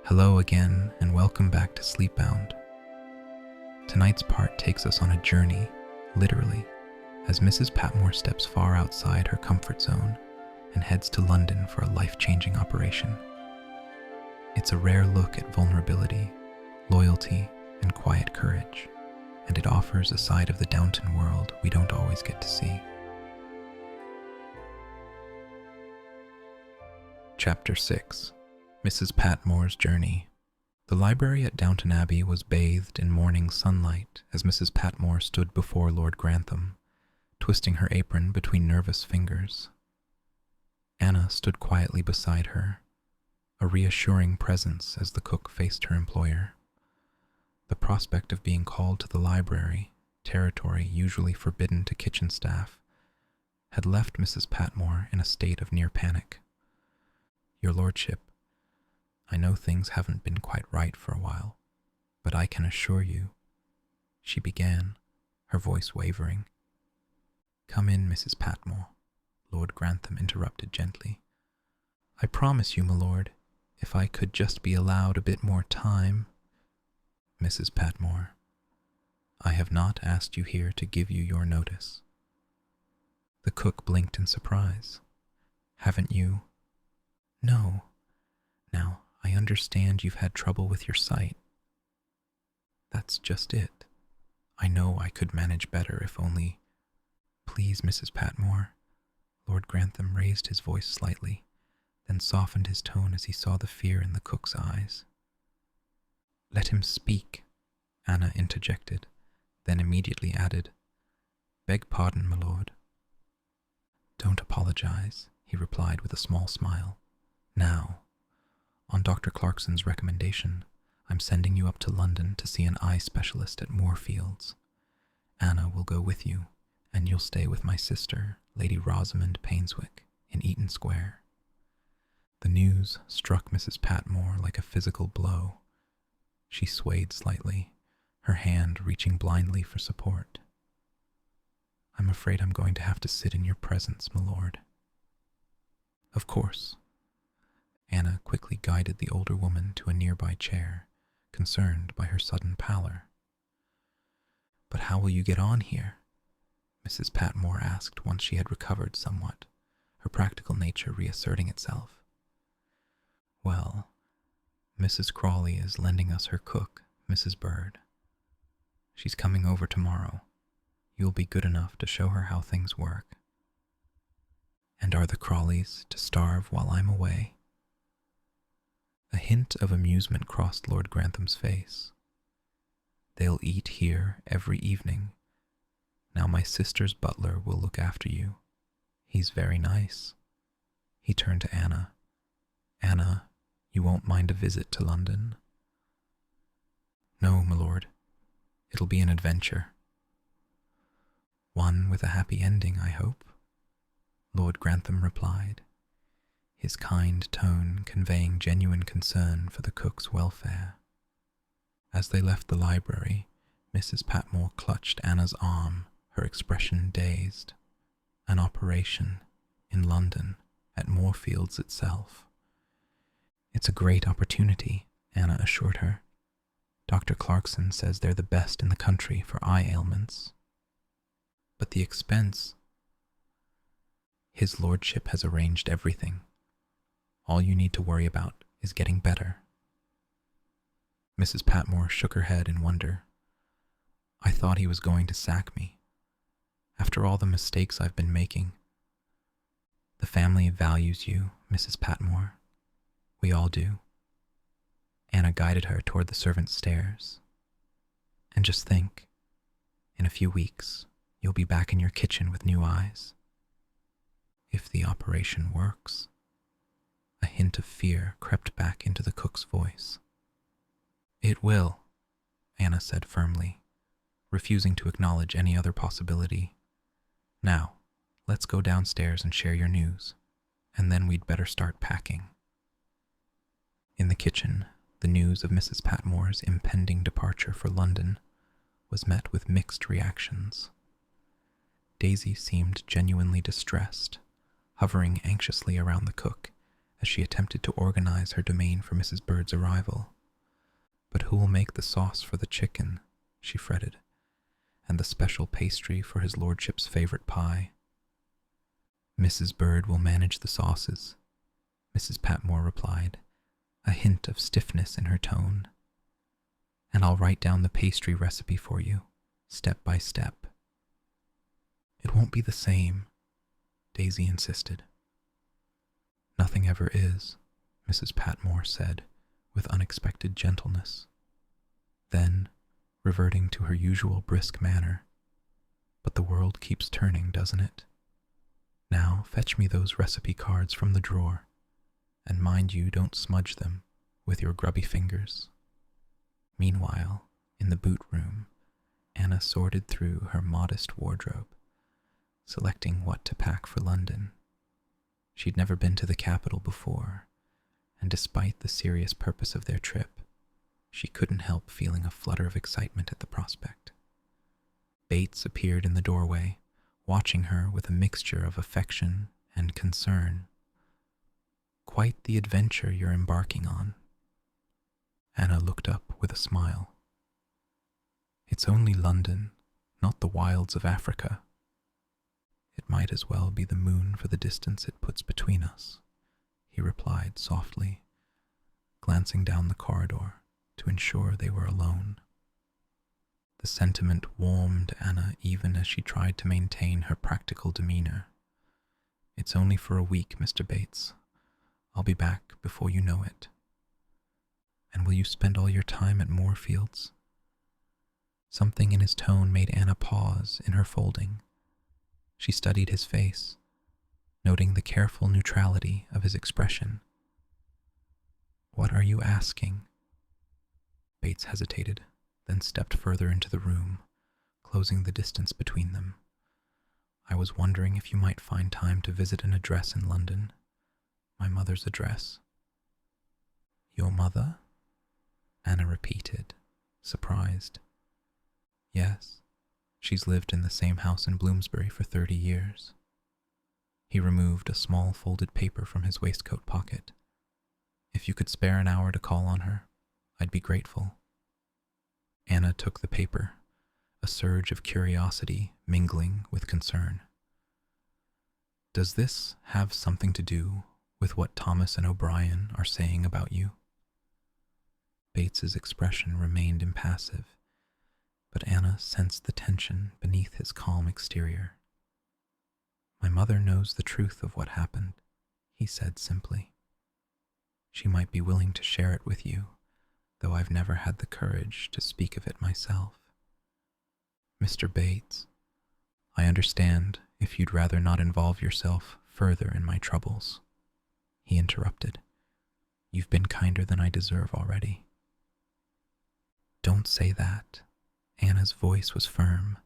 Hello again, and welcome back to Sleepbound. Tonight's part takes us on a journey, literally, as Mrs. Patmore steps far outside her comfort zone and heads to London for a life-changing operation. It's a rare look at vulnerability, loyalty, and quiet courage, and it offers a side of the Downton world we don't always get to see. Chapter 6. Mrs. Patmore's Journey. The library at Downton Abbey was bathed in morning sunlight as Mrs. Patmore stood before Lord Grantham, twisting her apron between nervous fingers. Anna stood quietly beside her, a reassuring presence as the cook faced her employer. The prospect of being called to the library, territory usually forbidden to kitchen staff, had left Mrs. Patmore in a state of near panic. "Your lordship, I know things haven't been quite right for a while, but I can assure you," she began, her voice wavering. "Come in, Mrs. Patmore," Lord Grantham interrupted gently. "I promise you, my lord, if I could just be allowed a bit more time—" "Mrs. Patmore, I have not asked you here to give you your notice." The cook blinked in surprise. "Haven't you—" "No. Now, I understand you've had trouble with your sight." "That's just it. I know I could manage better if only—" "Please, Mrs. Patmore." Lord Grantham raised his voice slightly, then softened his tone as he saw the fear in the cook's eyes. "Let him speak," Anna interjected, then immediately added, "Beg pardon, my lord." "Don't apologize," he replied with a small smile. "Now, on Dr. Clarkson's recommendation, I'm sending you up to London to see an eye specialist at Moorfields. Anna will go with you, and you'll stay with my sister, Lady Rosamond Painswick, in Eaton Square." The news struck Mrs. Patmore like a physical blow. She swayed slightly, her hand reaching blindly for support. "I'm afraid I'm going to have to sit in your presence, my lord." "Of course." Anna quickly guided the older woman to a nearby chair, concerned by her sudden pallor. "But how will you get on here?" Mrs. Patmore asked once she had recovered somewhat, her practical nature reasserting itself. "Well, Mrs. Crawley is lending us her cook, Mrs. Bird. She's coming over tomorrow. You'll be good enough to show her how things work." "And are the Crawleys to starve while I'm away?" A hint of amusement crossed Lord Grantham's face. "They'll eat here every evening. Now my sister's butler will look after you. He's very nice." He turned to Anna. "Anna, you won't mind a visit to London?" "No, my lord. It'll be an adventure." "One with a happy ending, I hope," Lord Grantham replied, his kind tone conveying genuine concern for the cook's welfare. As they left the library, Mrs. Patmore clutched Anna's arm, her expression dazed. An operation in London, at Moorfields itself. "It's a great opportunity," Anna assured her. "Dr. Clarkson says they're the best in the country for eye ailments." "But the expense—" "His lordship has arranged everything. All you need to worry about is getting better." Mrs. Patmore shook her head in wonder. "I thought he was going to sack me. After all the mistakes I've been making." "The family values you, Mrs. Patmore. We all do." Anna guided her toward the servants' stairs. "And just think, in a few weeks, you'll be back in your kitchen with new eyes. If the operation works." A hint of fear crept back into the cook's voice. "It will," Anna said firmly, refusing to acknowledge any other possibility. "Now, let's go downstairs and share your news, and then we'd better start packing." In the kitchen, the news of Mrs. Patmore's impending departure for London was met with mixed reactions. Daisy seemed genuinely distressed, hovering anxiously around the cook as she attempted to organize her domain for Mrs. Bird's arrival. "But who will make the sauce for the chicken?" she fretted, "and the special pastry for his lordship's favorite pie?" "Mrs. Bird will manage the sauces," Mrs. Patmore replied, a hint of stiffness in her tone. "And I'll write down the pastry recipe for you, step by step." "It won't be the same," Daisy insisted. "Nothing ever is," Mrs. Patmore said with unexpected gentleness. Then, reverting to her usual brisk manner, "But the world keeps turning, doesn't it? Now fetch me those recipe cards from the drawer, and mind you don't smudge them with your grubby fingers." Meanwhile, in the boot room, Anna sorted through her modest wardrobe, selecting what to pack for London. She'd never been to the capital before, and despite the serious purpose of their trip, she couldn't help feeling a flutter of excitement at the prospect. Bates appeared in the doorway, watching her with a mixture of affection and concern. "Quite the adventure you're embarking on." Anna looked up with a smile. "It's only London, not the wilds of Africa. It might as well be the moon for the distance it puts between us," he replied softly, glancing down the corridor to ensure they were alone. The sentiment warmed Anna even as she tried to maintain her practical demeanor. "It's only for a week, Mr. Bates. I'll be back before you know it." "And will you spend all your time at Moorfields?" Something in his tone made Anna pause in her folding. She studied his face, noting the careful neutrality of his expression. "What are you asking?" Bates hesitated, then stepped further into the room, closing the distance between them. "I was wondering if you might find time to visit an address in London. My mother's address." "Your mother?" Anna repeated, surprised. "Yes, she's lived in the same house in Bloomsbury for 30 years. He removed a small folded paper from his waistcoat pocket. "If you could spare an hour to call on her, I'd be grateful." Anna took the paper, a surge of curiosity mingling with concern. "Does this have something to do with what Thomas and O'Brien are saying about you?" Bates's expression remained impassive, but Anna sensed the tension beneath his calm exterior. "My mother knows the truth of what happened," he said simply. "She might be willing to share it with you, though I've never had the courage to speak of it myself." "Mr. Bates, I understand if you'd rather not involve yourself further in my troubles," he interrupted. "You've been kinder than I deserve already." "Don't say that." Anna's voice was firm.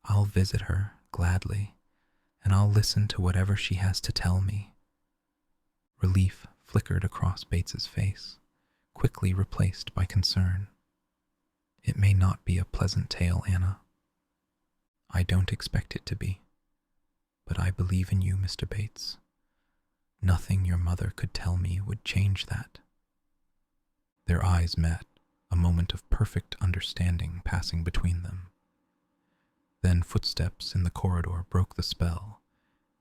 "I'll visit her, gladly, and I'll listen to whatever she has to tell me." Relief flickered across Bates's face, quickly replaced by concern. "It may not be a pleasant tale, Anna. I don't expect it to be. But I believe in you, Mr. Bates. Nothing your mother could tell me would change that." Their eyes met, a moment of perfect understanding passing between them. Then footsteps in the corridor broke the spell,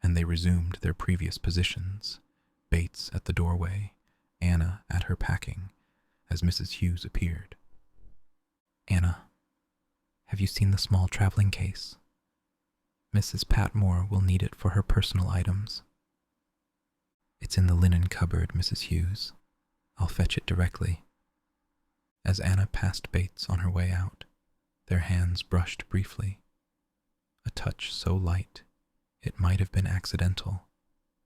and they resumed their previous positions, Bates at the doorway, Anna at her packing, as Mrs. Hughes appeared. "Anna, have you seen the small traveling case? Mrs. Patmore will need it for her personal items." "It's in the linen cupboard, Mrs. Hughes. I'll fetch it directly." As Anna passed Bates on her way out, their hands brushed briefly. A touch so light, it might have been accidental,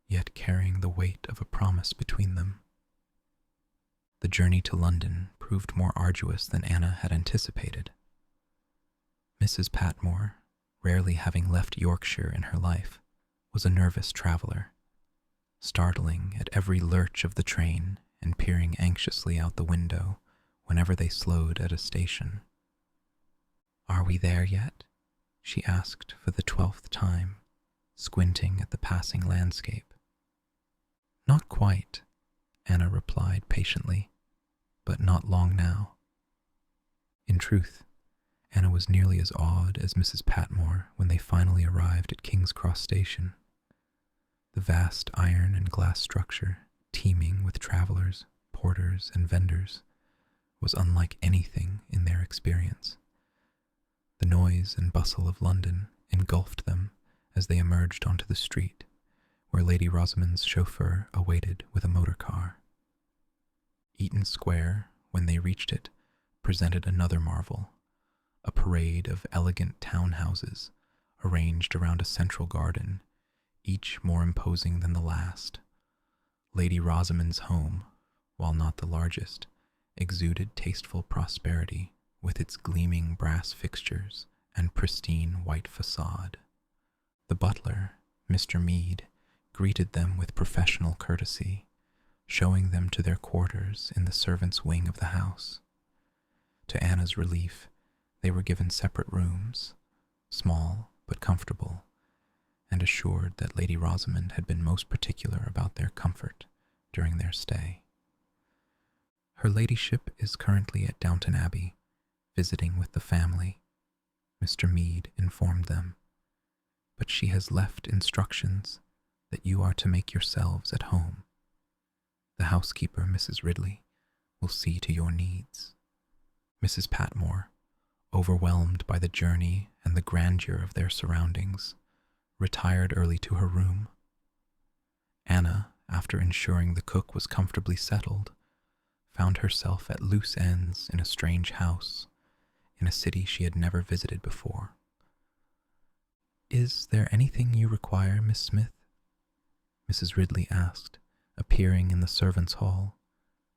yet carrying the weight of a promise between them. The journey to London proved more arduous than Anna had anticipated. Mrs. Patmore, rarely having left Yorkshire in her life, was a nervous traveler, startling at every lurch of the train and peering anxiously out the window whenever they slowed at a station. "Are we there yet?" she asked for the 12th time, squinting at the passing landscape. "Not quite," Anna replied patiently, but not long now. In truth, Anna was nearly as awed as Mrs. Patmore when they finally arrived at King's Cross Station. The vast iron and glass structure, teeming with travelers, porters, and vendors, was unlike anything in their experience. The noise and bustle of London engulfed them as they emerged onto the street, where Lady Rosamond's chauffeur awaited with a motor car. Eaton Square, when they reached it, presented another marvel, a parade of elegant townhouses arranged around a central garden, each more imposing than the last. Lady Rosamond's home, while not the largest, exuded tasteful prosperity with its gleaming brass fixtures and pristine white facade. The butler, Mr. Meade, greeted them with professional courtesy, showing them to their quarters in the servants' wing of the house. To Anna's relief, they were given separate rooms, small but comfortable, and assured that Lady Rosamond had been most particular about their comfort during their stay. Her ladyship is currently at Downton Abbey, visiting with the family, Mr. Meade informed them, but she has left instructions that you are to make yourselves at home. The housekeeper, Mrs. Ridley, will see to your needs. Mrs. Patmore, overwhelmed by the journey and the grandeur of their surroundings, retired early to her room. Anna, after ensuring the cook was comfortably settled, found herself at loose ends in a strange house, in a city she had never visited before. "Is there anything you require, Miss Smith?" Mrs. Ridley asked, appearing in the servants' hall,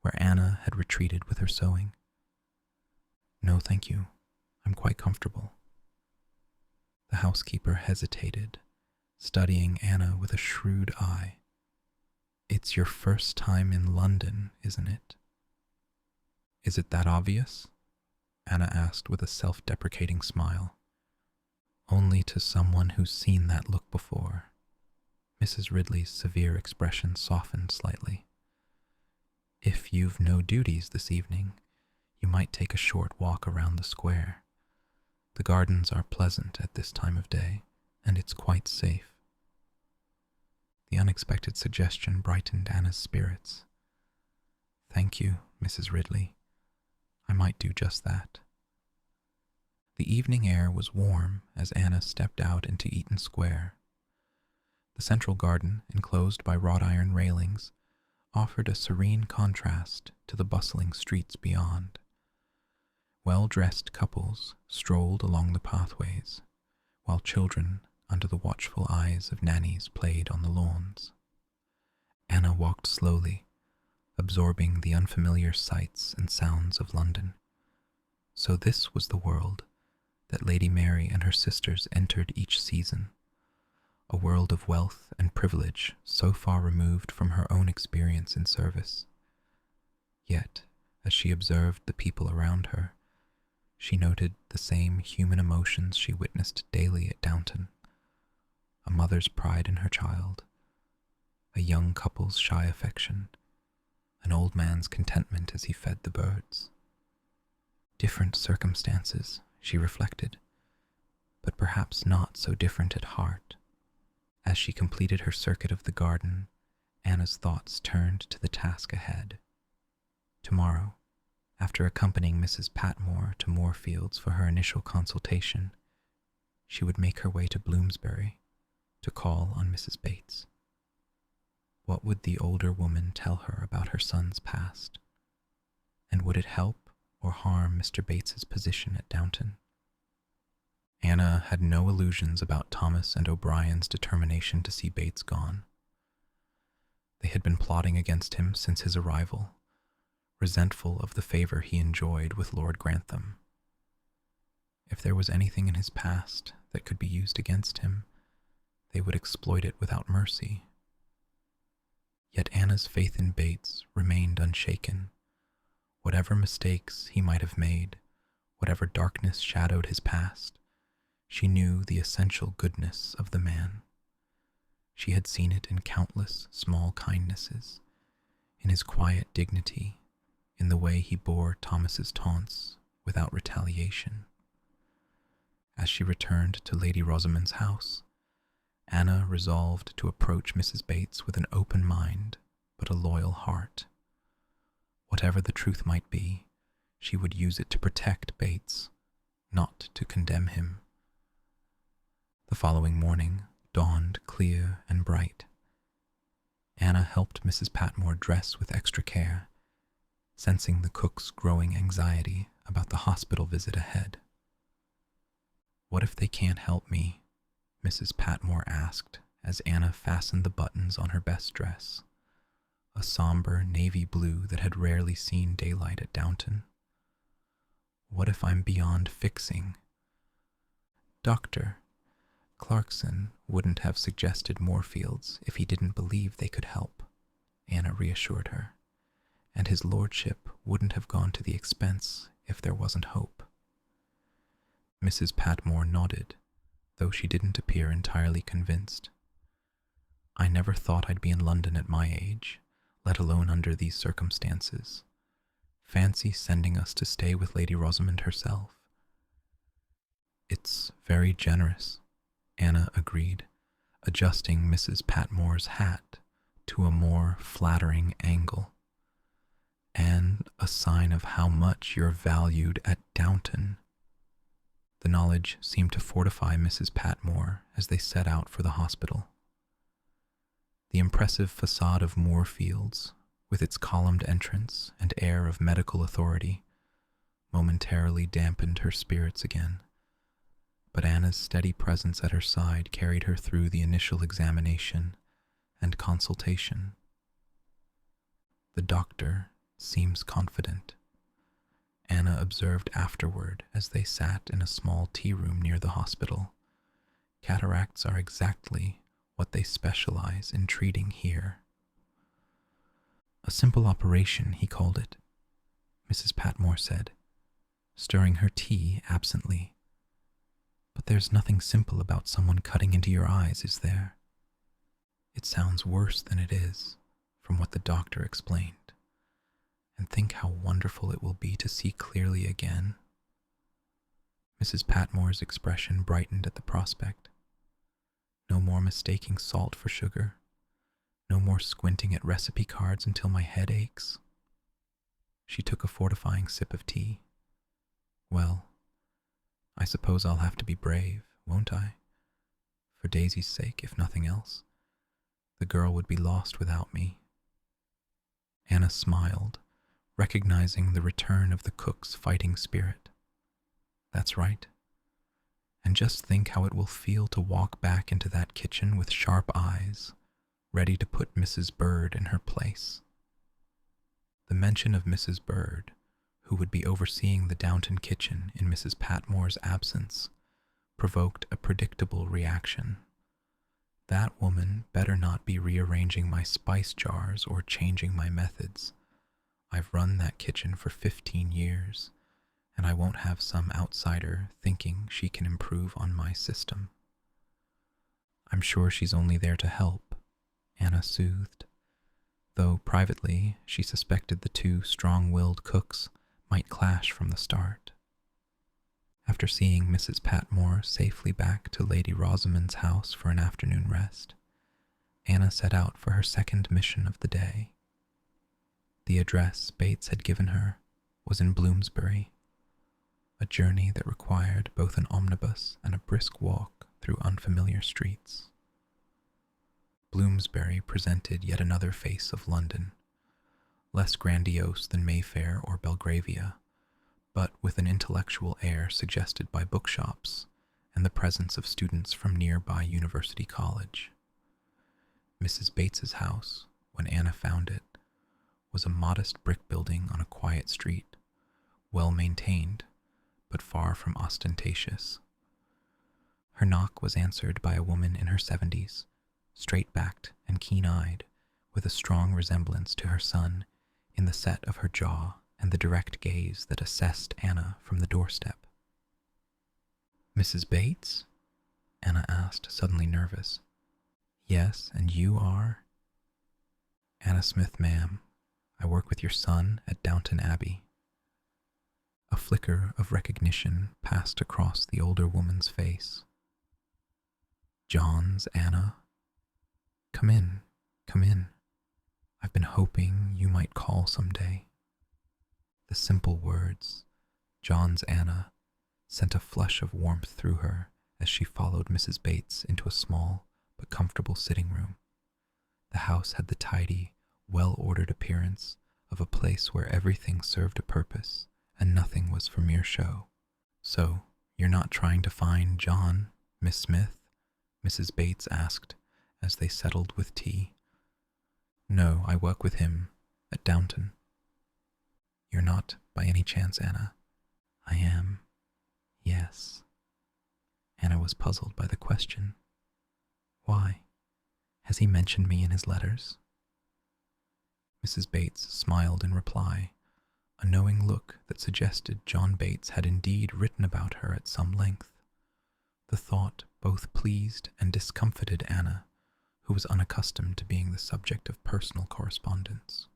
where Anna had retreated with her sewing. "No, thank you. I'm quite comfortable." The housekeeper hesitated, studying Anna with a shrewd eye. "It's your first time in London, isn't it?" "Is it that obvious?" Anna asked with a self-deprecating smile. "Only to someone who's seen that look before." Mrs. Ridley's severe expression softened slightly. "If you've no duties this evening, you might take a short walk around the square. The gardens are pleasant at this time of day, and it's quite safe." The unexpected suggestion brightened Anna's spirits. "Thank you, Mrs. Ridley. I might do just that." The evening air was warm as Anna stepped out into Eaton Square. The central garden, enclosed by wrought iron railings, offered a serene contrast to the bustling streets beyond. Well-dressed couples strolled along the pathways, while children, under the watchful eyes of nannies, played on the lawns. Anna walked slowly, absorbing the unfamiliar sights and sounds of London. So this was the world that Lady Mary and her sisters entered each season, a world of wealth and privilege so far removed from her own experience in service. Yet, as she observed the people around her, she noted the same human emotions she witnessed daily at Downton: a mother's pride in her child, a young couple's shy affection, an old man's contentment as he fed the birds. Different circumstances, she reflected, but perhaps not so different at heart. As she completed her circuit of the garden, Anna's thoughts turned to the task ahead. Tomorrow, after accompanying Mrs. Patmore to Moorfields for her initial consultation, she would make her way to Bloomsbury to call on Mrs. Bates. What would the older woman tell her about her son's past? And would it help or harm Mr. Bates's position at Downton? Anna had no illusions about Thomas and O'Brien's determination to see Bates gone. They had been plotting against him since his arrival, resentful of the favor he enjoyed with Lord Grantham. If there was anything in his past that could be used against him, they would exploit it without mercy. Yet Anna's faith in Bates remained unshaken. Whatever mistakes he might have made, whatever darkness shadowed his past, she knew the essential goodness of the man. She had seen it in countless small kindnesses, in his quiet dignity, in the way he bore Thomas's taunts without retaliation. As she returned to Lady Rosamond's house, Anna resolved to approach Mrs. Bates with an open mind but a loyal heart. Whatever the truth might be, she would use it to protect Bates, not to condemn him. The following morning dawned clear and bright. Anna helped Mrs. Patmore dress with extra care, sensing the cook's growing anxiety about the hospital visit ahead. "What if they can't help me?" Mrs. Patmore asked as Anna fastened the buttons on her best dress, a somber navy blue that had rarely seen daylight at Downton. "What if I'm beyond fixing?" "Doctor, Clarkson wouldn't have suggested Moorfields if he didn't believe they could help," Anna reassured her, "and his lordship wouldn't have gone to the expense if there wasn't hope." Mrs. Patmore nodded, though she didn't appear entirely convinced. "I never thought I'd be in London at my age, let alone under these circumstances. Fancy sending us to stay with Lady Rosamond herself." "It's very generous," Anna agreed, adjusting Mrs. Patmore's hat to a more flattering angle. "And a sign of how much you're valued at Downton." The knowledge seemed to fortify Mrs. Patmore as they set out for the hospital. The impressive facade of Moorfields, with its columned entrance and air of medical authority, momentarily dampened her spirits again, but Anna's steady presence at her side carried her through the initial examination and consultation. "The doctor seems confident," Anna observed afterward as they sat in a small tea room near the hospital. "Cataracts are exactly what they specialize in treating here." "A simple operation, he called it," Mrs. Patmore said, stirring her tea absently. "But there's nothing simple about someone cutting into your eyes, is there? It sounds worse than it is, from what the doctor explained. And think how wonderful it will be to see clearly again." Mrs. Patmore's expression brightened at the prospect. "No more mistaking salt for sugar. No more squinting at recipe cards until my head aches." She took a fortifying sip of tea. "Well, I suppose I'll have to be brave, won't I? For Daisy's sake, if nothing else. The girl would be lost without me." Anna smiled, recognizing the return of the cook's fighting spirit. "That's right. And just think how it will feel to walk back into that kitchen with sharp eyes, ready to put Mrs. Bird in her place." The mention of Mrs. Bird, who would be overseeing the Downton kitchen in Mrs. Patmore's absence, provoked a predictable reaction. That woman better not be rearranging my spice jars or changing my methods. I've run that kitchen for 15 years, and I won't have some outsider thinking she can improve on my system. "I'm sure she's only there to help," Anna soothed, though privately she suspected the two strong-willed cooks might clash from the start. After seeing Mrs. Patmore safely back to Lady Rosamond's house for an afternoon rest, Anna set out for her second mission of the day. The address Bates had given her was in Bloomsbury, a journey that required both an omnibus and a brisk walk through unfamiliar streets. Bloomsbury presented yet another face of London, less grandiose than Mayfair or Belgravia, but with an intellectual air suggested by bookshops and the presence of students from nearby University College. Mrs. Bates's house, when Anna found it, was a modest brick building on a quiet street, well maintained, but far from ostentatious. Her knock was answered by a woman in her 70s, straight-backed and keen-eyed, with a strong resemblance to her son in the set of her jaw and the direct gaze that assessed Anna from the doorstep. "Mrs. Bates?" Anna asked, suddenly nervous. "Yes, and you are?" "Anna Smith, ma'am," I work with your son at Downton Abbey." A flicker of recognition passed across the older woman's face. "John's Anna? Come in, come in. I've been hoping you might call someday." The simple words, "John's Anna," sent a flush of warmth through her as she followed Mrs. Bates into a small but comfortable sitting room. The house had the tidy, well-ordered appearance of a place where everything served a purpose and nothing was for mere show. "So, you're not trying to find John, Miss Smith?" Mrs. Bates asked as they settled with tea. "No, I work with him at Downton." "You're not by any chance Anna?" "I am, yes." Anna was puzzled by the question. "Why? Has he mentioned me in his letters?" Mrs. Bates smiled in reply, a knowing look that suggested John Bates had indeed written about her at some length. The thought both pleased and discomfited Anna, who was unaccustomed to being the subject of personal correspondence.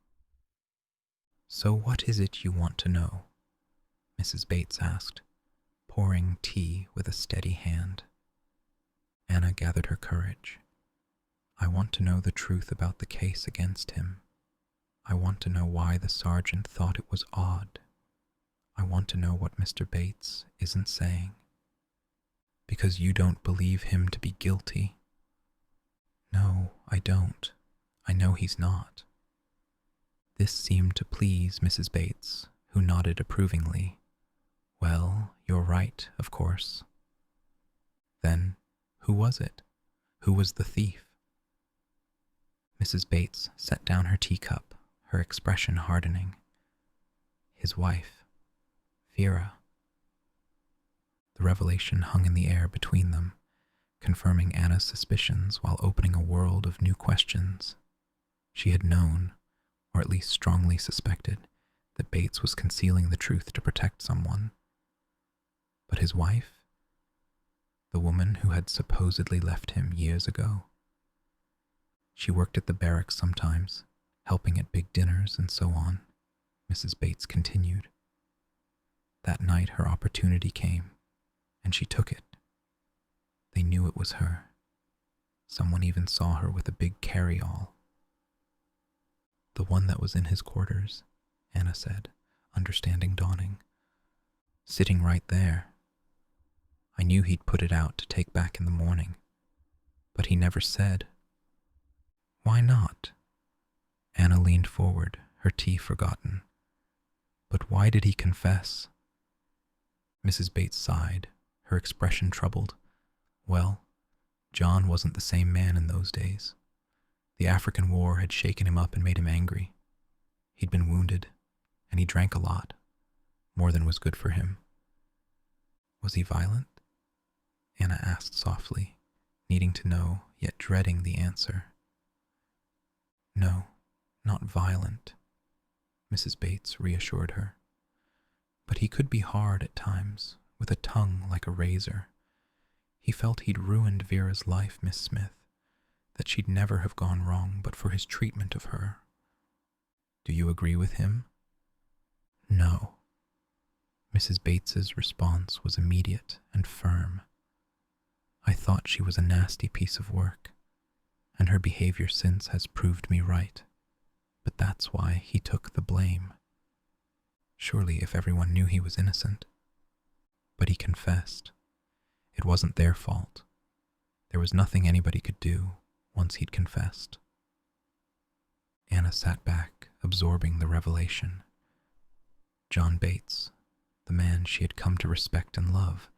"So what is it you want to know?" Mrs. Bates asked, pouring tea with a steady hand. Anna gathered her courage. "I want to know the truth about the case against him. I want to know why the sergeant thought it was odd. I want to know what Mr. Bates isn't saying." "Because you don't believe him to be guilty?" "No, I don't. I know he's not." This seemed to please Mrs. Bates, who nodded approvingly. "Well, you're right, of course." "Then, who was it? Who was the thief?" Mrs. Bates set down her teacup, her expression hardening. "His wife, Vera." The revelation hung in the air between them, confirming Anna's suspicions while opening a world of new questions. She had known, or at least strongly suspected, that Bates was concealing the truth to protect someone. But his wife? The woman who had supposedly left him years ago? She worked at the barracks sometimes, helping at big dinners and so on, Mrs. Bates continued. That night her opportunity came, and she took it. They knew it was her. Someone even saw her with a big carry-all. "The one that was in his quarters," Anna said, understanding dawning. "Sitting right there. I knew he'd put it out to take back in the morning, but he never said." "Why not?" Anna leaned forward, her tea forgotten. "But why did he confess?" Mrs. Bates sighed, her expression troubled. "Well, John wasn't the same man in those days. The African War had shaken him up and made him angry. He'd been wounded, and he drank a lot, more than was good for him." "Was he violent?" Anna asked softly, needing to know, yet dreading the answer. "No, not violent," Mrs. Bates reassured her. "But he could be hard at times, with a tongue like a razor. He felt he'd ruined Vera's life, Miss Smith, that she'd never have gone wrong but for his treatment of her." "Do you agree with him?" "No." Mrs. Bates's response was immediate and firm. "I thought she was a nasty piece of work, and her behavior since has proved me right. But that's why he took the blame. Surely if everyone knew he was innocent. But he confessed. It wasn't their fault. There was nothing anybody could do once he'd confessed." Anna sat back, absorbing the revelation. John Bates, the man she had come to respect and love,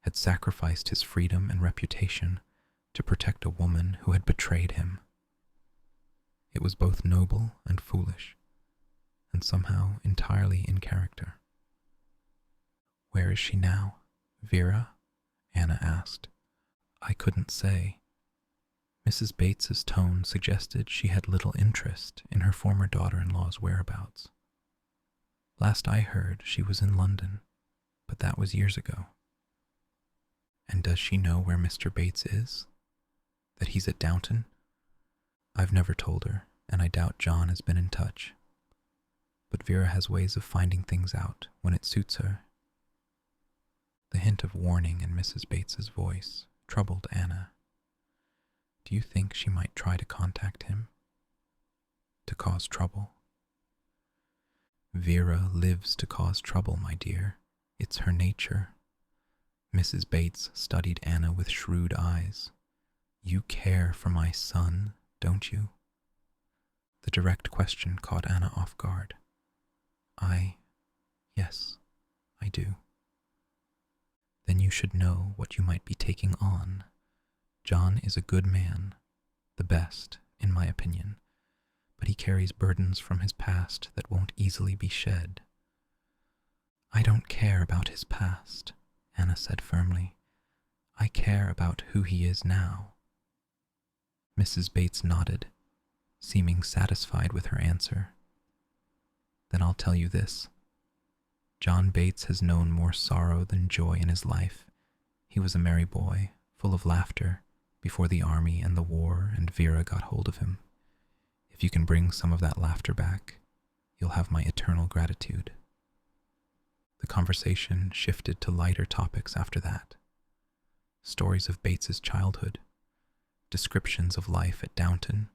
had sacrificed his freedom and reputation to protect a woman who had betrayed him. It was both noble and foolish, and somehow entirely in character. "Where is she now, Vera?" Anna asked. "I couldn't say." Mrs. Bates's tone suggested she had little interest in her former daughter-in-law's whereabouts. "Last I heard, she was in London, but that was years ago." "And does she know where Mr. Bates is? That he's at Downton?" "I've never told her, and I doubt John has been in touch." Vera has ways of finding things out when it suits her. The hint of warning in Mrs. Bates's voice troubled Anna. Do you think she might try to contact him? To cause trouble? Vera lives to cause trouble, my dear. It's her nature. Mrs. Bates studied Anna with shrewd eyes. You care for my son, don't you? The direct question caught Anna off guard. Yes, I do. Then you should know what you might be taking on. John is a good man, the best, in my opinion, but he carries burdens from his past that won't easily be shed. I don't care about his past, Anna said firmly. I care about who he is now. Mrs. Bates nodded, seeming satisfied with her answer. Then I'll tell you this. John Bates has known more sorrow than joy in his life. He was a merry boy, full of laughter, before the army and the war and Vera got hold of him. If you can bring some of that laughter back, you'll have my eternal gratitude. The conversation shifted to lighter topics after that. Stories of Bates's childhood, descriptions of life at Downton,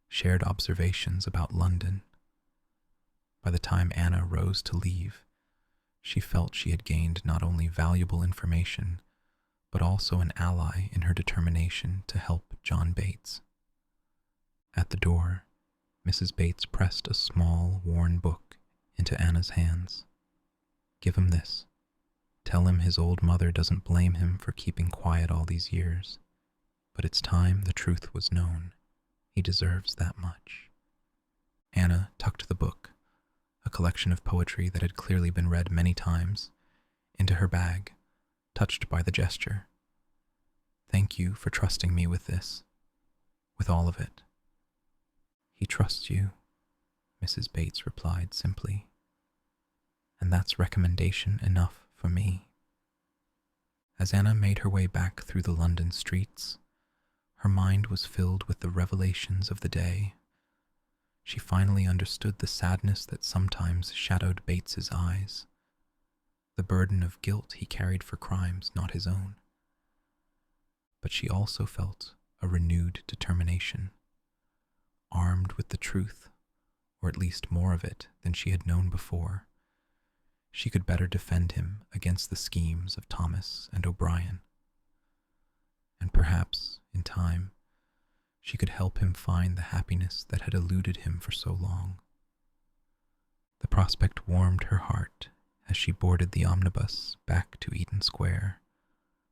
shared observations about London. By the time Anna rose to leave, she felt she had gained not only valuable information, but also an ally in her determination to help John Bates. At the door, Mrs. Bates pressed a small, worn book into Anna's hands. Give him this. Tell him his old mother doesn't blame him for keeping quiet all these years, but it's time the truth was known. He deserves that much. Anna tucked the book, a collection of poetry that had clearly been read many times, into her bag, touched by the gesture. Thank you for trusting me with this, with all of it. He trusts you, Mrs. Bates replied simply, and that's recommendation enough for me. As Anna made her way back through the London streets, her mind was filled with the revelations of the day. She finally understood the sadness that sometimes shadowed Bates's eyes, the burden of guilt he carried for crimes not his own. But she also felt a renewed determination. Armed with the truth, or at least more of it than she had known before, she could better defend him against the schemes of Thomas and O'Brien. And perhaps, in time, she could help him find the happiness that had eluded him for so long. The prospect warmed her heart as she boarded the omnibus back to Eaton Square,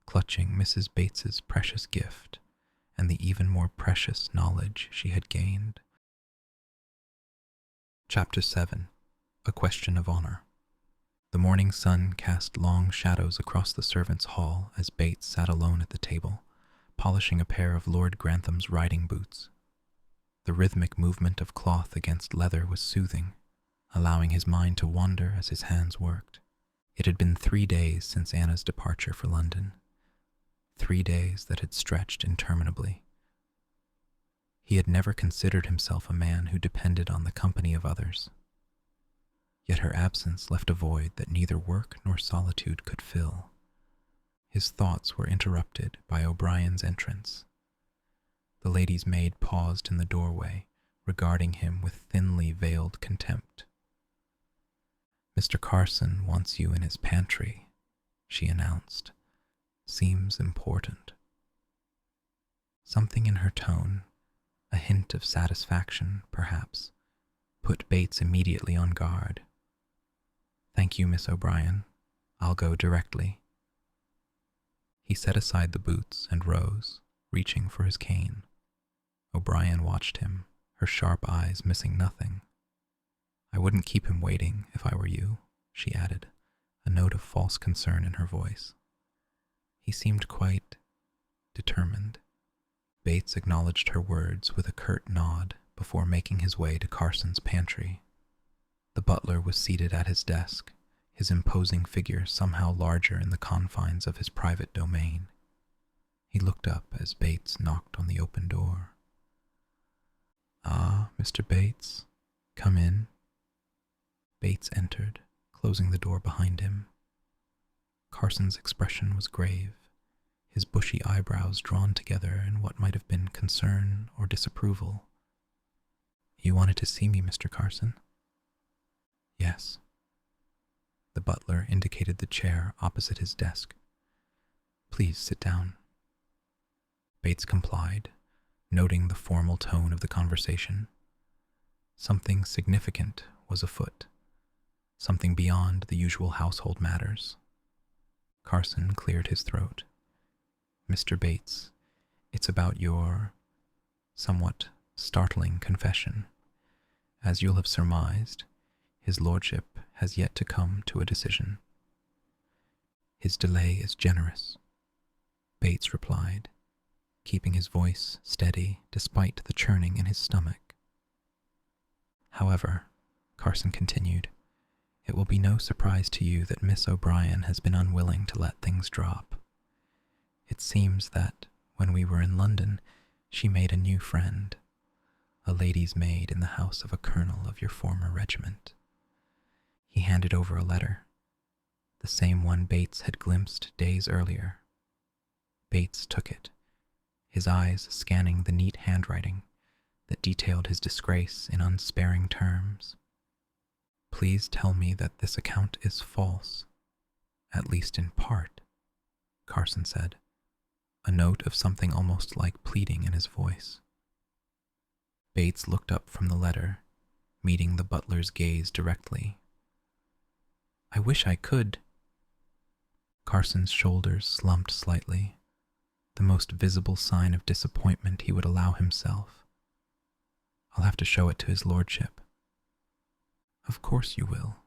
clutching Mrs. Bates's precious gift and the even more precious knowledge she had gained. Chapter 7. A Question of Honor. The morning sun cast long shadows across the servants' hall as Bates sat alone at the table, polishing a pair of Lord Grantham's riding boots. The rhythmic movement of cloth against leather was soothing, allowing his mind to wander as his hands worked. It had been 3 days since Anna's departure for London, 3 days that had stretched interminably. He had never considered himself a man who depended on the company of others. Yet her absence left a void that neither work nor solitude could fill. His thoughts were interrupted by O'Brien's entrance. The lady's maid paused in the doorway, regarding him with thinly veiled contempt. Mr. Carson wants you in his pantry, she announced. Seems important. Something in her tone, a hint of satisfaction, perhaps, put Bates immediately on guard. Thank you, Miss O'Brien. I'll go directly. He set aside the boots and rose, reaching for his cane. O'Brien watched him, her sharp eyes missing nothing. I wouldn't keep him waiting if I were you, she added, a note of false concern in her voice. He seemed quite determined. Bates acknowledged her words with a curt nod before making his way to Carson's pantry. The butler was seated at his desk, his imposing figure somehow larger in the confines of his private domain. He looked up as Bates knocked on the open door. Ah, Mr. Bates, come in. Bates entered, closing the door behind him. Carson's expression was grave, his bushy eyebrows drawn together in what might have been concern or disapproval. "You wanted to see me, Mr. Carson?" "Yes." The butler indicated the chair opposite his desk. "Please sit down." Bates complied, noting the formal tone of the conversation. Something significant was afoot, something beyond the usual household matters. Carson cleared his throat. "Mr. Bates, it's about your somewhat startling confession. As you'll have surmised, his lordship has yet to come to a decision." "His delay is generous," Bates replied, keeping his voice steady despite the churning in his stomach. "However," Carson continued, "it will be no surprise to you that Miss O'Brien has been unwilling to let things drop. It seems that, when we were in London, she made a new friend, a lady's maid in the house of a colonel of your former regiment. He handed over a letter, the same one Bates had glimpsed days earlier. Bates took it, his eyes scanning the neat handwriting that detailed his disgrace in unsparing terms. "Please tell me that this account is false, at least in part," Carson said, a note of something almost like pleading in his voice. Bates looked up from the letter, meeting the butler's gaze directly. "I wish I could." Carson's shoulders slumped slightly, the most visible sign of disappointment he would allow himself. "I'll have to show it to his lordship." "Of course you will."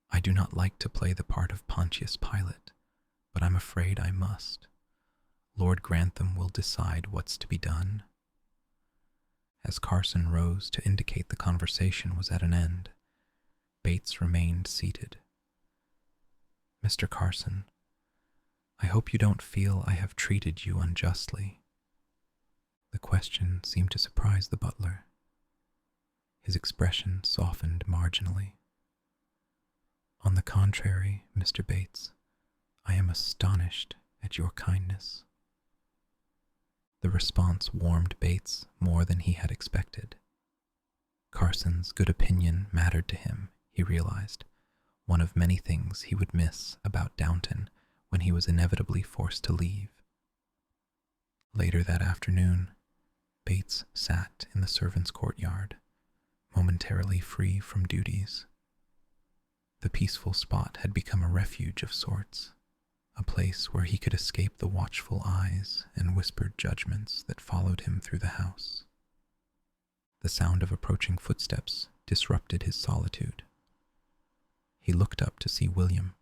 "I do not like to play the part of Pontius Pilate, but I'm afraid I must. Lord Grantham will decide what's to be done." As Carson rose to indicate the conversation was at an end, Bates remained seated. "Mr. Carson, I hope you don't feel I have treated you unjustly." The question seemed to surprise the butler. His expression softened marginally. "On the contrary, Mr. Bates, I am astonished at your kindness." The response warmed Bates more than he had expected. Carson's good opinion mattered to him, he realized, one of many things he would miss about Downton when he was inevitably forced to leave. Later that afternoon, Bates sat in the servants' courtyard, momentarily free from duties. The peaceful spot had become a refuge of sorts, a place where he could escape the watchful eyes and whispered judgments that followed him through the house. The sound of approaching footsteps disrupted his solitude. He looked up to see William,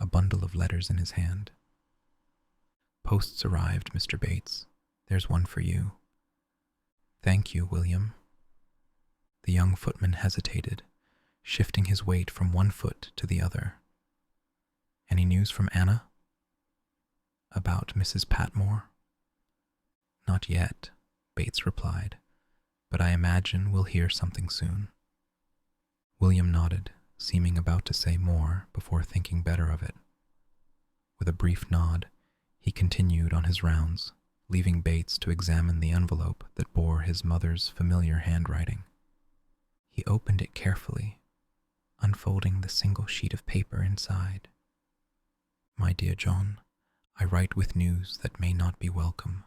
a bundle of letters in his hand. "Post's arrived, Mr. Bates. There's one for you." "Thank you, William." The young footman hesitated, shifting his weight from one foot to the other. "Any news from Anna?" "About Mrs. Patmore?" "Not yet," Bates replied, "but I imagine we'll hear something soon." William nodded, seeming about to say more before thinking better of it. With a brief nod, he continued on his rounds, leaving Bates to examine the envelope that bore his mother's familiar handwriting. He opened it carefully, unfolding the single sheet of paper inside. "My dear John, I write with news that may not be welcome.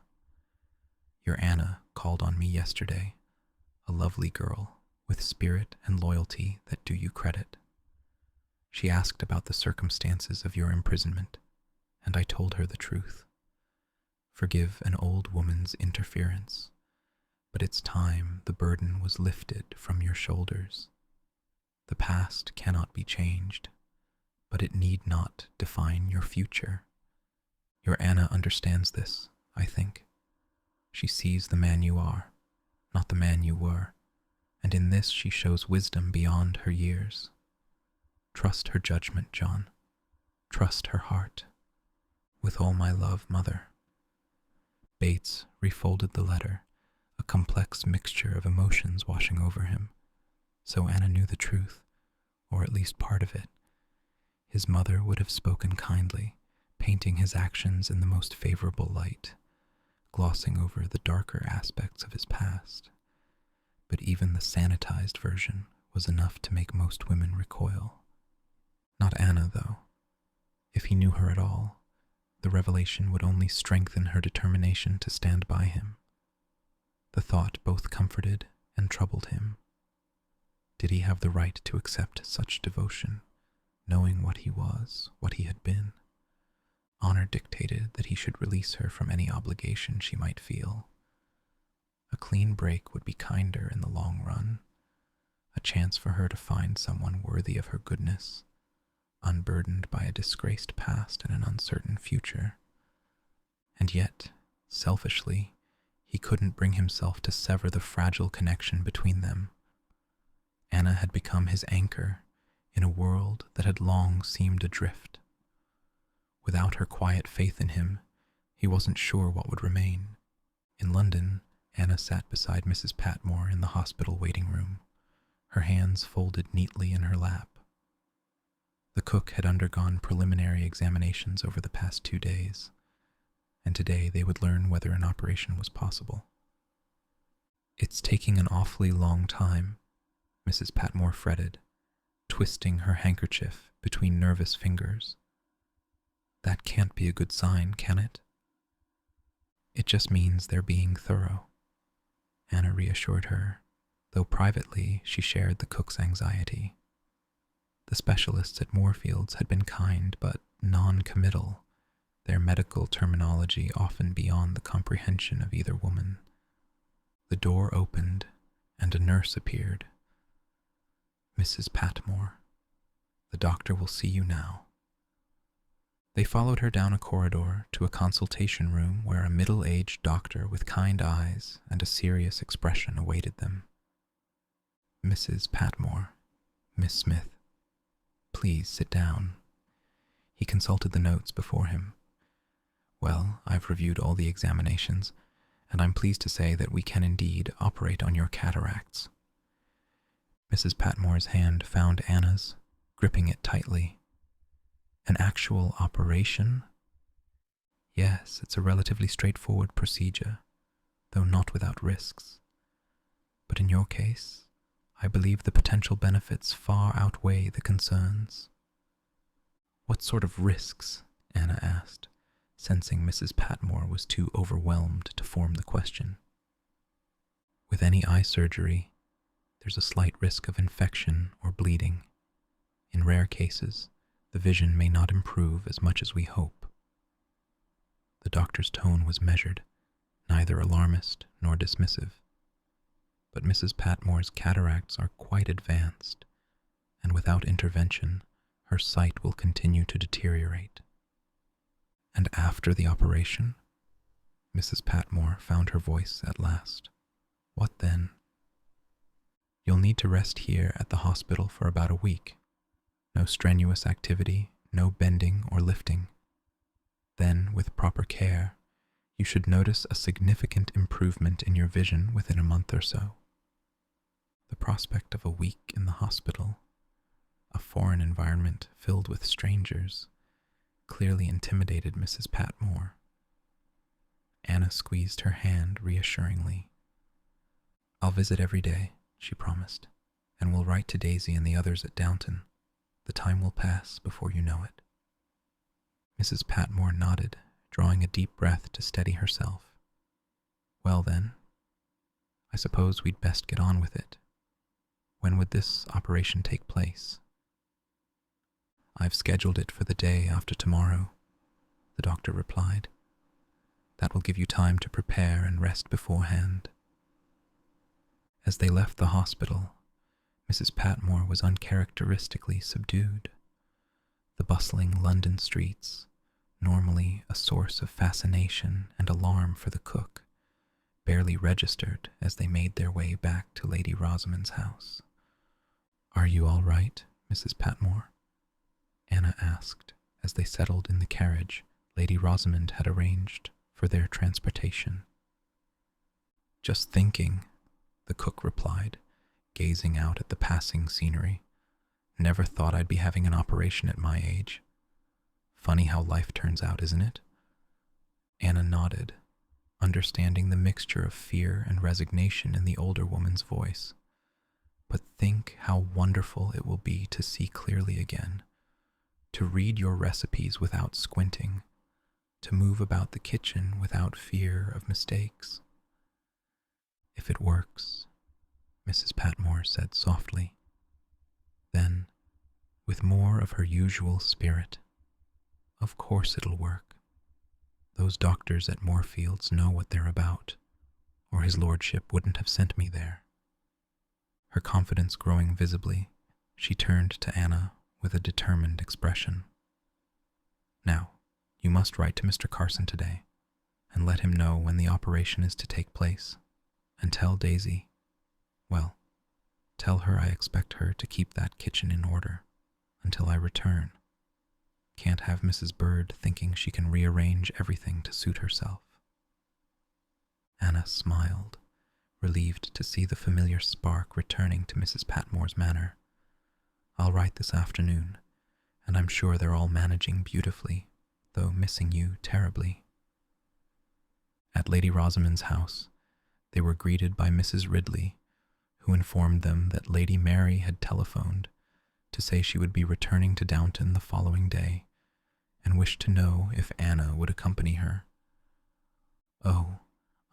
Your Anna called on me yesterday, a lovely girl with spirit and loyalty that do you credit. She asked about the circumstances of your imprisonment, and I told her the truth. Forgive an old woman's interference, but it's time the burden was lifted from your shoulders. The past cannot be changed, but it need not define your future. Your Anna understands this, I think. She sees the man you are, not the man you were, and in this she shows wisdom beyond her years. Trust her judgment, John. Trust her heart. With all my love, Mother." Bates refolded the letter, a complex mixture of emotions washing over him. So Anna knew the truth. or at least part of it, his mother would have spoken kindly, painting his actions in the most favorable light, glossing over the darker aspects of his past. But even the sanitized version was enough to make most women recoil. Not Anna, though. If he knew her at all, the revelation would only strengthen her determination to stand by him. The thought both comforted and troubled him. Did he have the right to accept such devotion, knowing what he was, what he had been? Honor dictated that he should release her from any obligation she might feel. A clean break would be kinder in the long run, a chance for her to find someone worthy of her goodness, unburdened by a disgraced past and an uncertain future. And yet, selfishly, he couldn't bring himself to sever the fragile connection between them. Anna had become his anchor in a world that had long seemed adrift. Without her quiet faith in him, he wasn't sure what would remain. In London, Anna sat beside Mrs. Patmore in the hospital waiting room, her hands folded neatly in her lap. The cook had undergone preliminary examinations over the past 2 days, and today they would learn whether an operation was possible. "It's taking an awfully long time," Mrs. Patmore fretted, twisting her handkerchief between nervous fingers. "That can't be a good sign, can it?" "It just means they're being thorough," Anna reassured her, though privately she shared the cook's anxiety. The specialists at Moorfields had been kind but non-committal, their medical terminology often beyond the comprehension of either woman. The door opened, and a nurse appeared. "Mrs. Patmore, the doctor will see you now." They followed her down a corridor to a consultation room where a middle-aged doctor with kind eyes and a serious expression awaited them. "Mrs. Patmore, Miss Smith, please sit down." He consulted the notes before him. "Well, I've reviewed all the examinations, and I'm pleased to say that we can indeed operate on your cataracts." Mrs. Patmore's hand found Anna's, gripping it tightly. "An actual operation?" "Yes, it's a relatively straightforward procedure, though not without risks. But in your case, I believe the potential benefits far outweigh the concerns." "What sort of risks?" Anna asked, sensing Mrs. Patmore was too overwhelmed to form the question. "With any eye surgery, there's a slight risk of infection or bleeding. In rare cases, the vision may not improve as much as we hope." The doctor's tone was measured, neither alarmist nor dismissive. But Mrs. Patmore's cataracts are quite advanced, and without intervention, her sight will continue to deteriorate. "And after the operation?" Mrs. Patmore found her voice at last. "What then?" "You'll need to rest here at the hospital for about a week. No strenuous activity, no bending or lifting. Then, with proper care, you should notice a significant improvement in your vision within a month or so." The prospect of a week in the hospital, a foreign environment filled with strangers, clearly intimidated Mrs. Patmore. Anna squeezed her hand reassuringly. "I'll visit every day," she promised, "and we'll write to Daisy and the others at Downton. The time will pass before you know it." Mrs. Patmore nodded, drawing a deep breath to steady herself. "Well then, I suppose we'd best get on with it. When would this operation take place?" "I've scheduled it for the day after tomorrow," the doctor replied. "That will give you time to prepare and rest beforehand." As they left the hospital, Mrs. Patmore was uncharacteristically subdued. The bustling London streets, normally a source of fascination and alarm for the cook, barely registered as they made their way back to Lady Rosamond's house. "Are you all right, Mrs. Patmore?" Anna asked as they settled in the carriage Lady Rosamond had arranged for their transportation. "Just thinking," the cook replied, gazing out at the passing scenery. Never thought I'd be having an operation at my age. Funny how life turns out, isn't it? Anna nodded, understanding the mixture of fear and resignation in the older woman's voice. But think how wonderful it will be to see clearly again, to read your recipes without squinting, to move about the kitchen without fear of mistakes. If it works, Mrs. Patmore said softly. Then, with more of her usual spirit, of course it'll work. Those doctors at Moorfields know what they're about, or his lordship wouldn't have sent me there. Her confidence growing visibly, she turned to Anna with a determined expression. Now, you must write to Mr. Carson today, and let him know when the operation is to take place, and tell Daisy, well, tell her I expect her to keep that kitchen in order until I return. Can't have Mrs. Bird thinking she can rearrange everything to suit herself. Anna smiled, relieved to see the familiar spark returning to Mrs. Patmore's manner. I'll write this afternoon, and I'm sure they're all managing beautifully, though missing you terribly. At Lady Rosamond's house, they were greeted by Mrs. Ridley, who informed them that Lady Mary had telephoned to say she would be returning to Downton the following day, and wished to know if Anna would accompany her. Oh,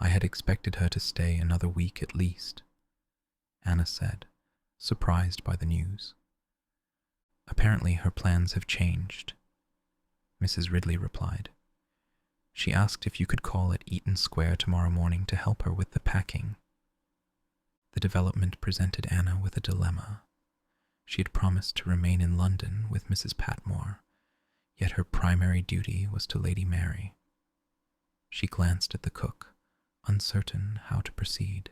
I had expected her to stay another week at least, Anna said, surprised by the news. Apparently her plans have changed, Mrs. Ridley replied. She asked if you could call at Eaton Square tomorrow morning to help her with the packing. The development presented Anna with a dilemma. She had promised to remain in London with Mrs. Patmore, yet her primary duty was to Lady Mary. She glanced at the cook, uncertain how to proceed.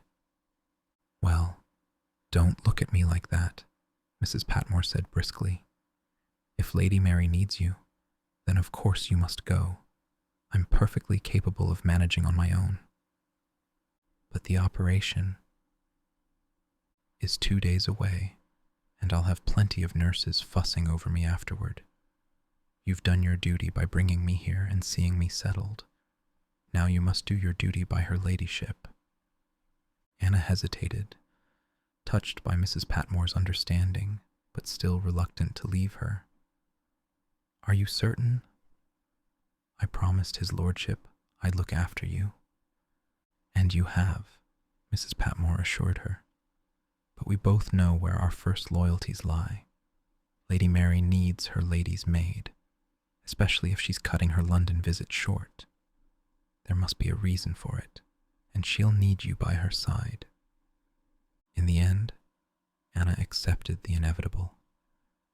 Well, don't look at me like that, Mrs. Patmore said briskly. If Lady Mary needs you, then of course you must go. I'm perfectly capable of managing on my own. But the operation is 2 days away, and I'll have plenty of nurses fussing over me afterward. You've done your duty by bringing me here and seeing me settled. Now you must do your duty by her ladyship. Anna hesitated, touched by Mrs. Patmore's understanding, but still reluctant to leave her. Are you certain? I promised his lordship I'd look after you. And you have, Mrs. Patmore assured her. But we both know where our first loyalties lie. Lady Mary needs her lady's maid, especially if she's cutting her London visit short. There must be a reason for it, and she'll need you by her side. In the end, Anna accepted the inevitable.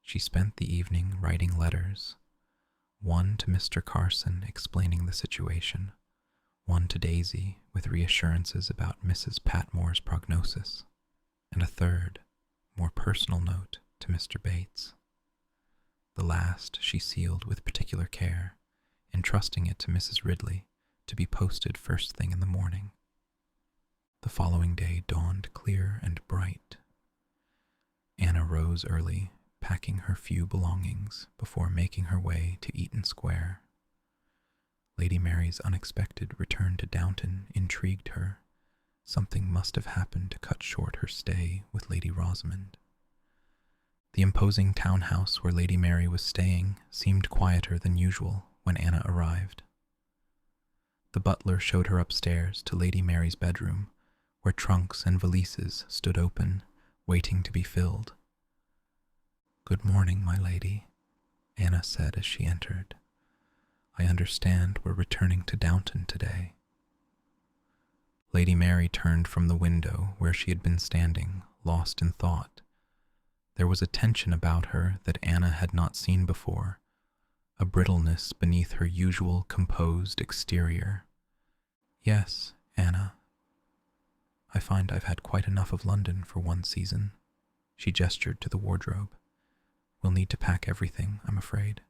She spent the evening writing letters, one to Mr. Carson explaining the situation, one to Daisy with reassurances about Mrs. Patmore's prognosis, and a third, more personal note to Mr. Bates. The last she sealed with particular care, entrusting it to Mrs. Ridley to be posted first thing in the morning. The following day dawned clear and bright. Anna rose early, packing her few belongings before making her way to Eaton Square. Lady Mary's unexpected return to Downton intrigued her. Something must have happened to cut short her stay with Lady Rosamond. The imposing townhouse where Lady Mary was staying seemed quieter than usual when Anna arrived. The butler showed her upstairs to Lady Mary's bedroom, where trunks and valises stood open, waiting to be filled. "Good morning, my lady," Anna said as she entered. "I understand we're returning to Downton today." Lady Mary turned from the window where she had been standing, lost in thought. There was a tension about her that Anna had not seen before, a brittleness beneath her usual composed exterior. "Yes, Anna. I find I've had quite enough of London for one season." She gestured to the wardrobe. "We'll need to pack everything, I'm afraid.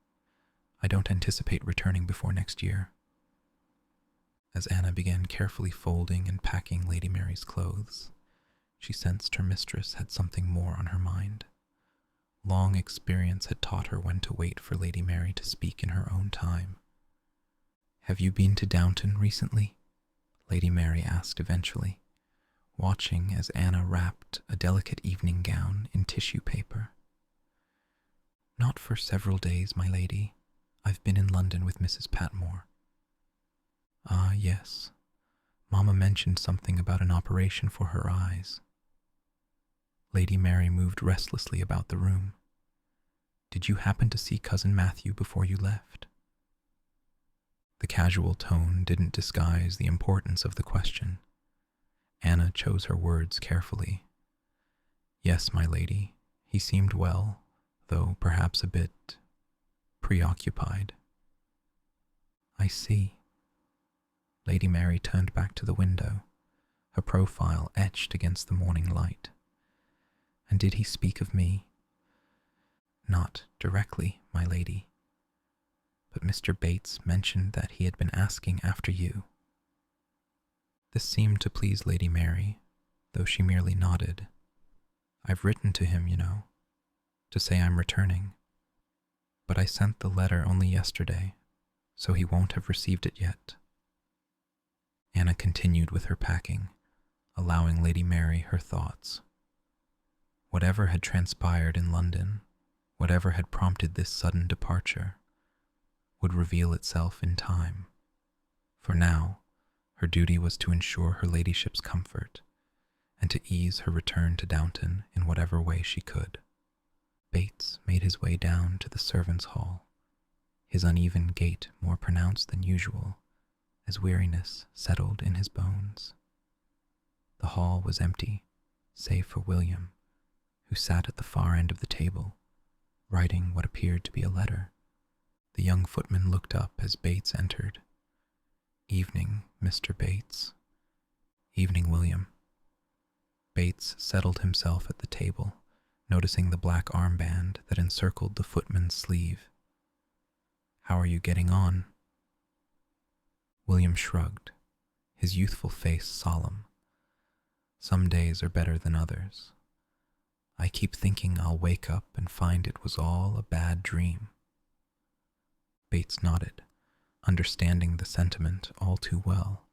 I don't anticipate returning before next year." As Anna began carefully folding and packing Lady Mary's clothes, she sensed her mistress had something more on her mind. Long experience had taught her when to wait for Lady Mary to speak in her own time. "Have you been to Downton recently?" Lady Mary asked eventually, watching as Anna wrapped a delicate evening gown in tissue paper. "Not for several days, my lady. I've been in London with Mrs. Patmore." "Ah, yes. Mamma mentioned something about an operation for her eyes." Lady Mary moved restlessly about the room. "Did you happen to see Cousin Matthew before you left?" The casual tone didn't disguise the importance of the question. Anna chose her words carefully. "Yes, my lady. He seemed well, though perhaps a bit preoccupied." "I see." Lady Mary turned back to the window, her profile etched against the morning light. "And did he speak of me?" "Not directly, my lady. But Mr. Bates mentioned that he had been asking after you." This seemed to please Lady Mary, though she merely nodded. "I've written to him, you know, to say I'm returning. But I sent the letter only yesterday, so he won't have received it yet." Anna continued with her packing, allowing Lady Mary her thoughts. Whatever had transpired in London, whatever had prompted this sudden departure, would reveal itself in time. For now, her duty was to ensure her ladyship's comfort, and to ease her return to Downton in whatever way she could. Bates made his way down to the servants' hall, his uneven gait more pronounced than usual, as weariness settled in his bones. The hall was empty, save for William, who sat at the far end of the table, writing what appeared to be a letter. The young footman looked up as Bates entered. "Evening, Mr. Bates." "Evening, William." Bates settled himself at the table, noticing the black armband that encircled the footman's sleeve. "How are you getting on?" William shrugged, his youthful face solemn. "Some days are better than others. I keep thinking I'll wake up and find it was all a bad dream." Bates nodded, understanding the sentiment all too well.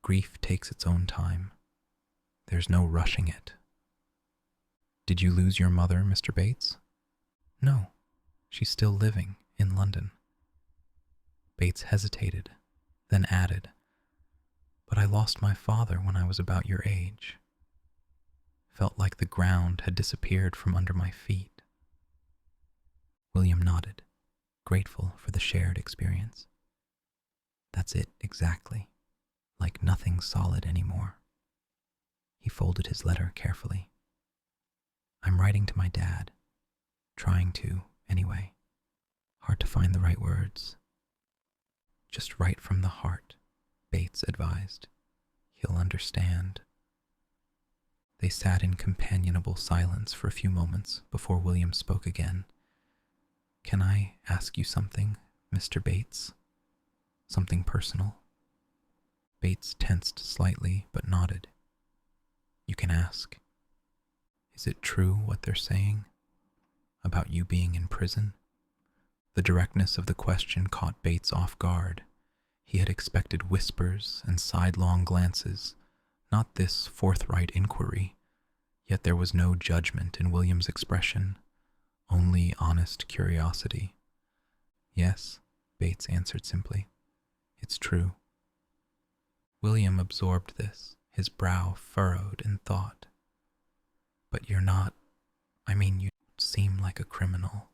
Grief takes its own time. There's no rushing it. "Did you lose your mother, Mr. Bates?" "No, she's still living in London." Bates hesitated, then added, "But I lost my father when I was about your age. Felt like the ground had disappeared from under my feet." William nodded, grateful for the shared experience. "That's it exactly, like nothing solid anymore." He folded his letter carefully. "I'm writing to my dad. Trying to, anyway. Hard to find the right words." "Just write from the heart," Bates advised. "He'll understand." They sat in companionable silence for a few moments before William spoke again. "Can I ask you something, Mr. Bates? Something personal?" Bates tensed slightly but nodded. "You can ask. Is it true what they're saying about you being in prison?" The directness of the question caught Bates off guard. He had expected whispers and sidelong glances, not this forthright inquiry, yet there was no judgment in William's expression, only honest curiosity. "Yes," Bates answered simply. "It's true." William absorbed this, his brow furrowed in thought. "But you're not, you seem like a criminal."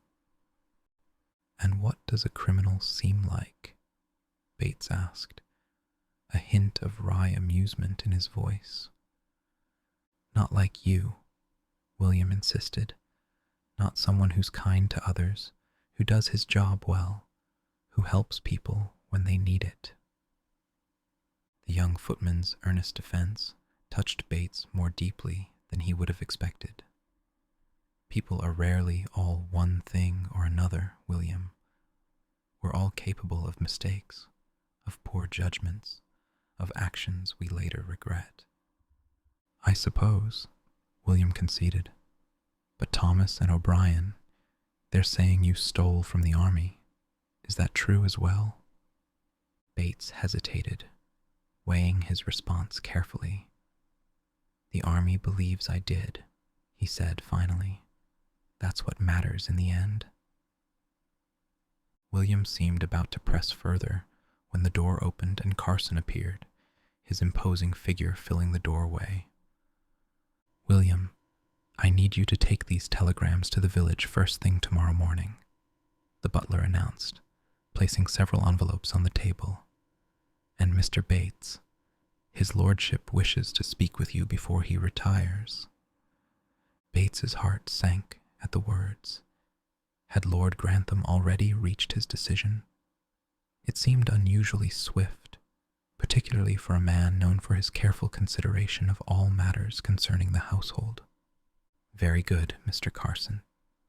"And what does a criminal seem like?" Bates asked, a hint of wry amusement in his voice. "Not like you," William insisted. "Not someone who's kind to others, who does his job well, who helps people when they need it." The young footman's earnest defense touched Bates more deeply than he would have expected. "People are rarely all one thing or another, William. We're all capable of mistakes, of poor judgments, of actions we later regret." "I suppose," William conceded. But Thomas and O'Brien, they're saying you stole from the army. Is that true as well? Bates hesitated, weighing his response carefully. The army believes I did, he said finally. That's what matters in the end. William seemed about to press further when the door opened and Carson appeared, his imposing figure filling the doorway. William, I need you to take these telegrams to the village first thing tomorrow morning, the butler announced, placing several envelopes on the table. And Mr. Bates, his lordship wishes to speak with you before he retires. Bates's heart sank at the words. Had Lord Grantham already reached his decision? It seemed unusually swift, particularly for a man known for his careful consideration of all matters concerning the household. Very good, Mr. Carson,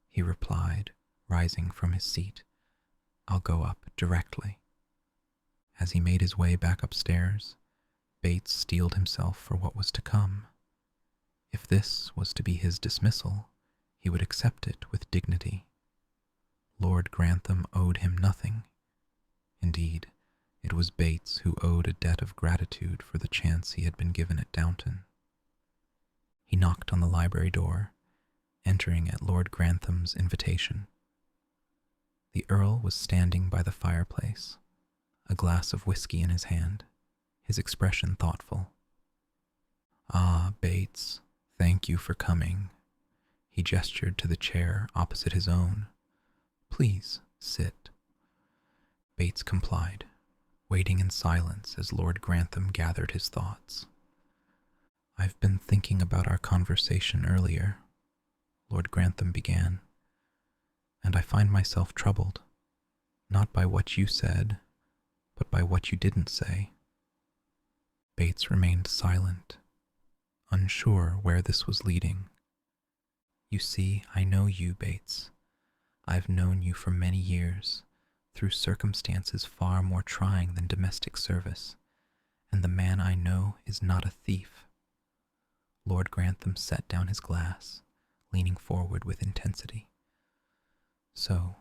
he replied, rising from his seat. I'll go up directly. As he made his way back upstairs, Bates steeled himself for what was to come. If this was to be his dismissal, he would accept it with dignity. Lord Grantham owed him nothing. Indeed, it was Bates who owed a debt of gratitude for the chance he had been given at Downton. He knocked on the library door, entering at Lord Grantham's invitation. The Earl was standing by the fireplace, a glass of whiskey in his hand, his expression thoughtful. Ah, Bates, thank you for coming. He gestured to the chair opposite his own. Please, sit. Bates complied, waiting in silence as Lord Grantham gathered his thoughts. I've been thinking about our conversation earlier, Lord Grantham began, and I find myself troubled, not by what you said, but by what you didn't say. Bates remained silent, unsure where this was leading. You see, I know you, Bates. I've known you for many years, through circumstances far more trying than domestic service, and the man I know is not a thief. Lord Grantham set down his glass, leaning forward with intensity. So,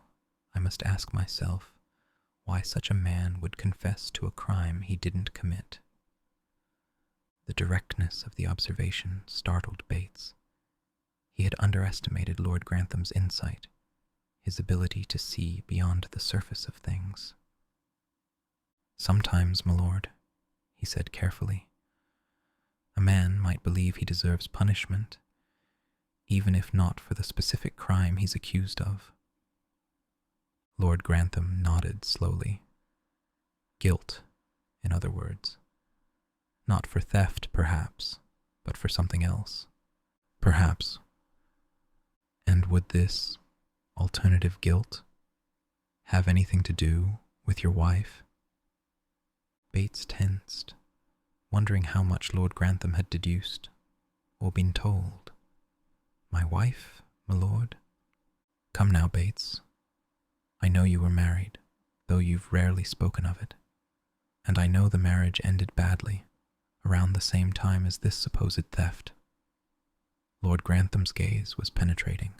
I must ask myself why such a man would confess to a crime he didn't commit. The directness of the observation startled Bates. He had underestimated Lord Grantham's insight, his ability to see beyond the surface of things. Sometimes, my lord, he said carefully, a man might believe he deserves punishment, even if not for the specific crime he's accused of. Lord Grantham nodded slowly. Guilt, in other words. Not for theft, perhaps, but for something else. Perhaps. And would this alternative guilt have anything to do with your wife? Bates tensed, wondering how much Lord Grantham had deduced, or been told. My wife, my lord? Come now, Bates. I know you were married, though you've rarely spoken of it, and I know the marriage ended badly, around the same time as this supposed theft. Lord Grantham's gaze was penetrating.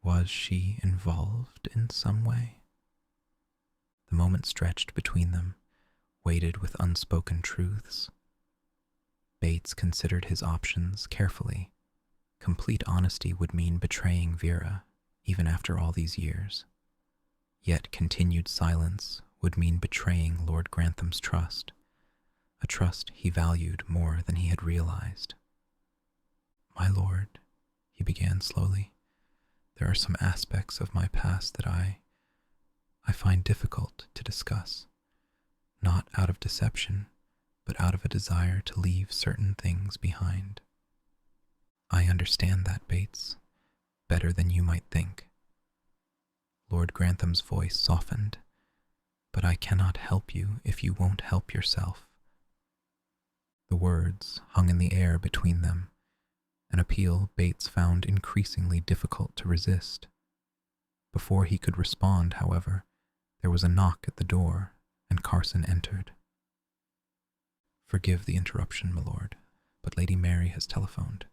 Was she involved in some way? The moment stretched between them, weighted with unspoken truths. Bates considered his options carefully. Complete honesty would mean betraying Vera, even after all these years. Yet continued silence would mean betraying Lord Grantham's trust, a trust he valued more than he had realized. My lord, he began slowly, there are some aspects of my past that I find difficult to discuss, not out of deception, but out of a desire to leave certain things behind. I understand that, Bates, better than you might think. Lord Grantham's voice softened, but I cannot help you if you won't help yourself. The words hung in the air between them, an appeal Bates found increasingly difficult to resist. Before he could respond, however, there was a knock at the door, and Carson entered. Forgive the interruption, my lord, but Lady Mary has telephoned.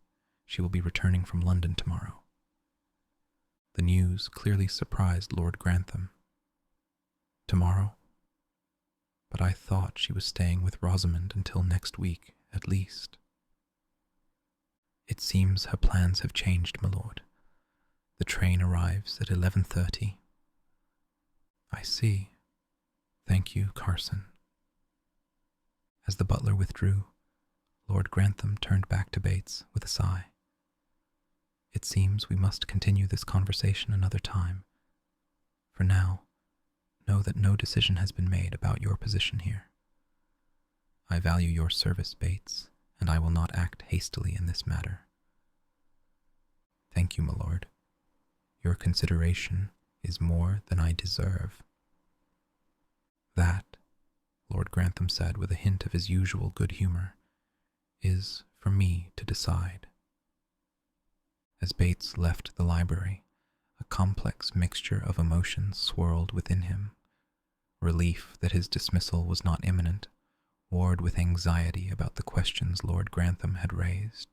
She will be returning from London tomorrow. The news clearly surprised Lord Grantham. Tomorrow? But I thought she was staying with Rosamond until next week, at least. It seems her plans have changed, my lord. The train arrives at 11:30. I see. Thank you, Carson. As the butler withdrew, Lord Grantham turned back to Bates with a sigh. It seems we must continue this conversation another time. For now, know that no decision has been made about your position here. I value your service, Bates, and I will not act hastily in this matter. Thank you, my lord. Your consideration is more than I deserve. That, Lord Grantham said with a hint of his usual good humor, is for me to decide. As Bates left the library, a complex mixture of emotions swirled within him. Relief that his dismissal was not imminent, warred with anxiety about the questions Lord Grantham had raised,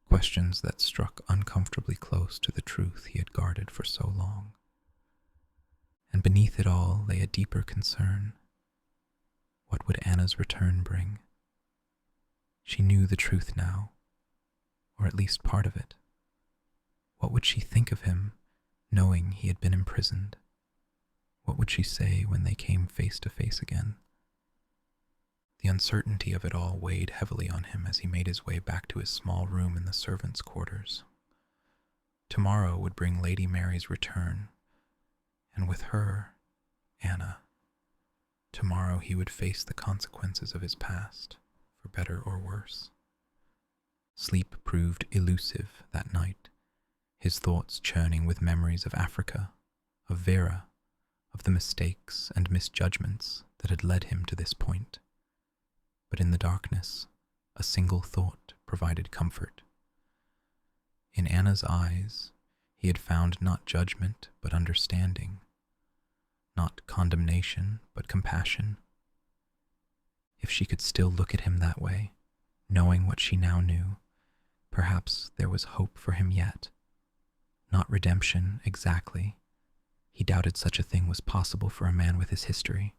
questions that struck uncomfortably close to the truth he had guarded for so long. And beneath it all lay a deeper concern. What would Anna's return bring? She knew the truth now, or at least part of it. What would she think of him, knowing he had been imprisoned? What would she say when they came face to face again? The uncertainty of it all weighed heavily on him as he made his way back to his small room in the servants' quarters. Tomorrow would bring Lady Mary's return, and with her, Anna. Tomorrow he would face the consequences of his past, for better or worse. Sleep proved elusive that night, his thoughts churning with memories of Africa, of Vera, of the mistakes and misjudgments that had led him to this point. But in the darkness, a single thought provided comfort. In Anna's eyes, he had found not judgment but understanding, not condemnation but compassion. If she could still look at him that way, knowing what she now knew, perhaps there was hope for him yet. Not redemption, exactly. He doubted such a thing was possible for a man with his history,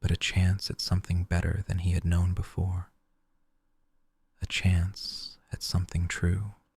but a chance at something better than he had known before. A chance at something true.